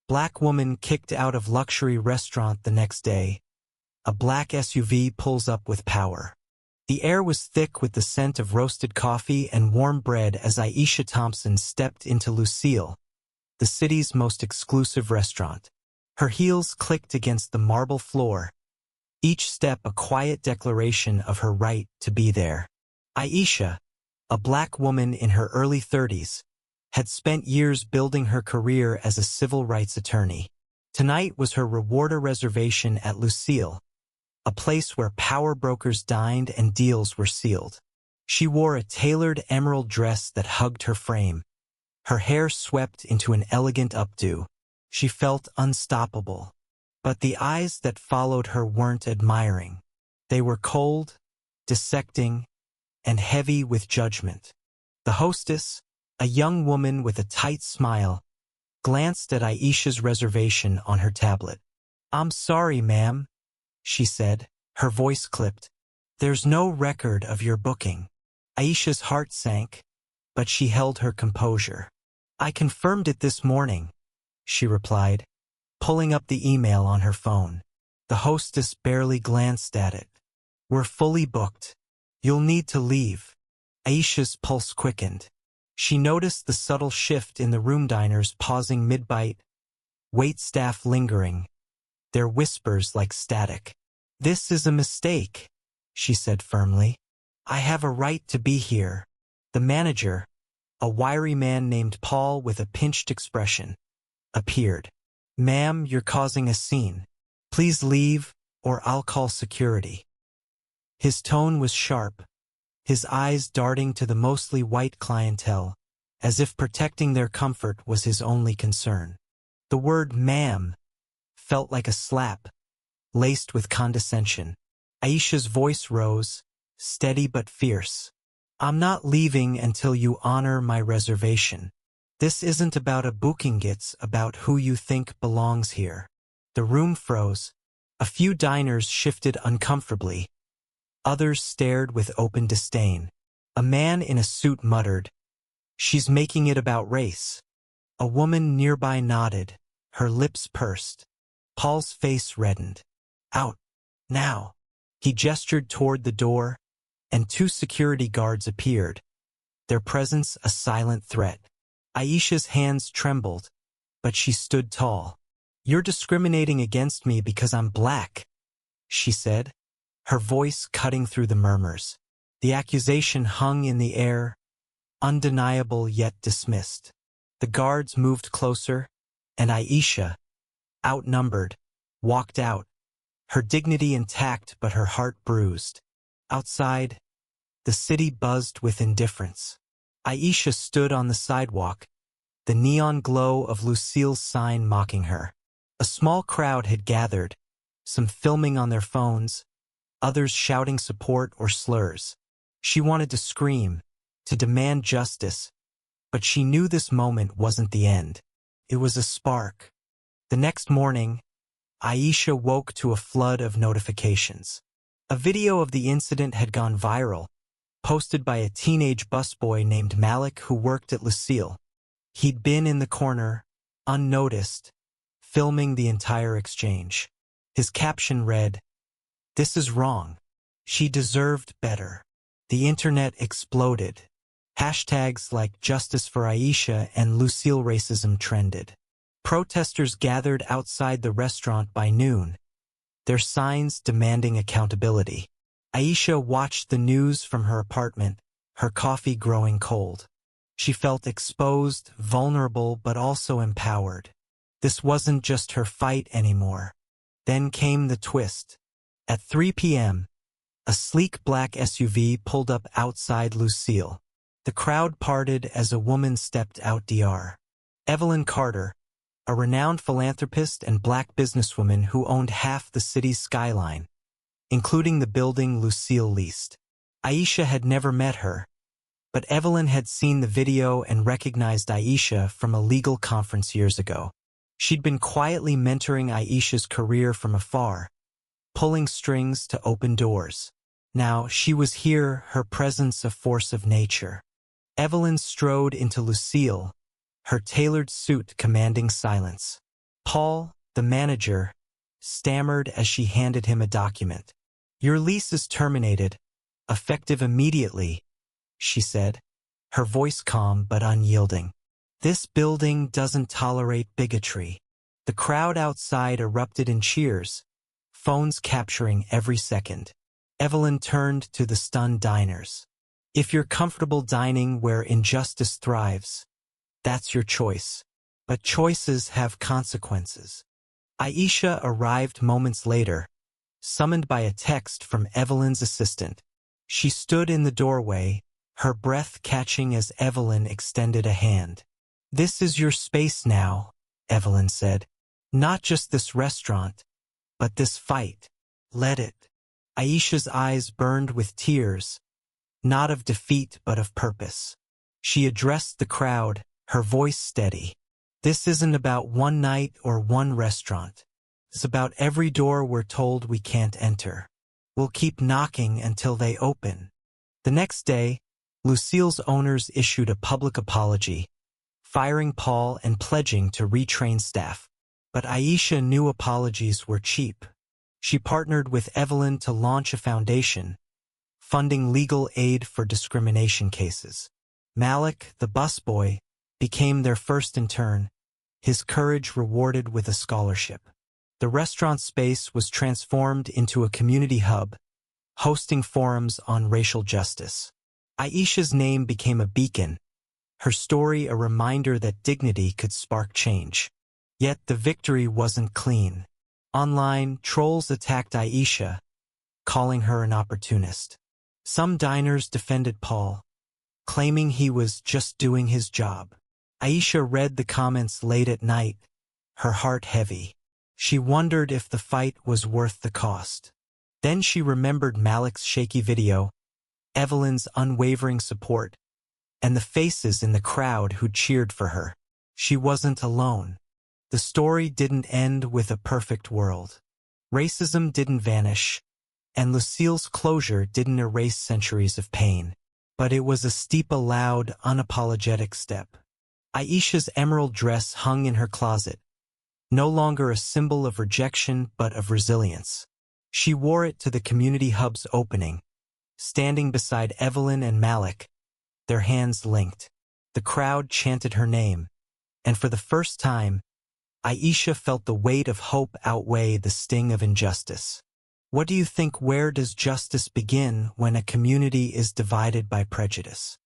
Black woman kicked out of luxury restaurant the next day. A black SUV pulls up with power. The air was thick with the scent of roasted coffee and warm bread as Aisha Thompson stepped into Lucille, the city's most exclusive restaurant. Her heels clicked against the marble floor, each step a quiet declaration of her right to be there. Aisha, a black woman in her early 30s, had spent years building her career as a civil rights attorney. Tonight was her rewarder reservation at Lucille, a place where power brokers dined and deals were sealed. She wore a tailored emerald dress that hugged her frame, her hair swept into an elegant updo. She felt unstoppable. But the eyes that followed her weren't admiring. They were cold, dissecting, and heavy with judgment. The hostess, a young woman with a tight smile, glanced at Aisha's reservation on her tablet. "I'm sorry, ma'am," she said, her voice clipped. "There's no record of your booking." Aisha's heart sank, but she held her composure. "I confirmed it this morning," she replied, pulling up the email on her phone. The hostess barely glanced at it. "We're fully booked. You'll need to leave." Aisha's pulse quickened. She noticed the subtle shift in the room diners pausing mid-bite, wait staff lingering, their whispers like static. "This is a mistake," she said firmly. "I have a right to be here." The manager, a wiry man named Paul with a pinched expression, appeared. "Ma'am, you're causing a scene. Please leave, or I'll call security." His tone was sharp, his eyes darting to the mostly white clientele, as if protecting their comfort was his only concern. The word "ma'am" felt like a slap, laced with condescension. Aisha's voice rose, steady but fierce. "I'm not leaving until you honor my reservation. This isn't about a booking, it's about who you think belongs here." The room froze. A few diners shifted uncomfortably. Others stared with open disdain. A man in a suit muttered, "She's making it about race." A woman nearby nodded, her lips pursed. Paul's face reddened. "Out. Now." He gestured toward the door, and 2 security guards appeared, their presence a silent threat. Aisha's hands trembled, but she stood tall. "You're discriminating against me because I'm black," she said, her voice cutting through the murmurs. The accusation hung in the air, undeniable yet dismissed. The guards moved closer, and Aisha, outnumbered, walked out, her dignity intact but her heart bruised. Outside, the city buzzed with indifference. Aisha stood on the sidewalk, the neon glow of Lucille's sign mocking her. A small crowd had gathered, some filming on their phones, others shouting support or slurs. She wanted to scream, to demand justice, but she knew this moment wasn't the end. It was a spark. The next morning, Aisha woke to a flood of notifications. A video of the incident had gone viral, posted by a teenage busboy named Malik who worked at Lucille. He'd been in the corner, unnoticed, filming the entire exchange. His caption read, "This is wrong. She deserved better." The internet exploded. Hashtags like "Justice for Aisha" and "Lucille Racism" trended. Protesters gathered outside the restaurant by noon, their signs demanding accountability. Aisha watched the news from her apartment, her coffee growing cold. She felt exposed, vulnerable, but also empowered. This wasn't just her fight anymore. Then came the twist. At 3 p.m., a sleek black SUV pulled up outside Lucille. The crowd parted as a woman stepped out. Dr. Evelyn Carter, a renowned philanthropist and black businesswoman who owned half the city's skyline, including the building Lucille leased. Aisha had never met her, but Evelyn had seen the video and recognized Aisha from a legal conference years ago. She'd been quietly mentoring Aisha's career from afar, pulling strings to open doors. Now she was here, her presence a force of nature. Evelyn strode into Lucille, her tailored suit commanding silence. Paul, the manager, stammered as she handed him a document. "Your lease is terminated, effective immediately," she said, her voice calm but unyielding. "This building doesn't tolerate bigotry." The crowd outside erupted in cheers, phones capturing every second. Evelyn turned to the stunned diners. "If you're comfortable dining where injustice thrives, that's your choice. But choices have consequences." Aisha arrived moments later, summoned by a text from Evelyn's assistant. She stood in the doorway, her breath catching as Evelyn extended a hand. "This is your space now," Evelyn said. "Not just this restaurant, but this fight. Let it." Aisha's eyes burned with tears, not of defeat but of purpose. She addressed the crowd, her voice steady. "This isn't about one night or one restaurant. It's about every door we're told we can't enter. We'll keep knocking until they open." The next day, Lucille's owners issued a public apology, firing Paul and pledging to retrain staff. But Aisha knew apologies were cheap. She partnered with Evelyn to launch a foundation, funding legal aid for discrimination cases. Malik, the busboy, became their first intern, his courage rewarded with a scholarship. The restaurant space was transformed into a community hub, hosting forums on racial justice. Aisha's name became a beacon, her story a reminder that dignity could spark change. Yet the victory wasn't clean. Online, trolls attacked Aisha, calling her an opportunist. Some diners defended Paul, claiming he was just doing his job. Aisha read the comments late at night, her heart heavy. She wondered if the fight was worth the cost. Then she remembered Malik's shaky video, Evelyn's unwavering support, and the faces in the crowd who cheered for her. She wasn't alone. The story didn't end with a perfect world. Racism didn't vanish, and Lucille's closure didn't erase centuries of pain. But it was a steep, loud, unapologetic step. Aisha's emerald dress hung in her closet, no longer a symbol of rejection but of resilience. She wore it to the community hub's opening, standing beside Evelyn and Malik, their hands linked. The crowd chanted her name, and for the first time, Aisha felt the weight of hope outweigh the sting of injustice. What do you think? Where does justice begin when a community is divided by prejudice?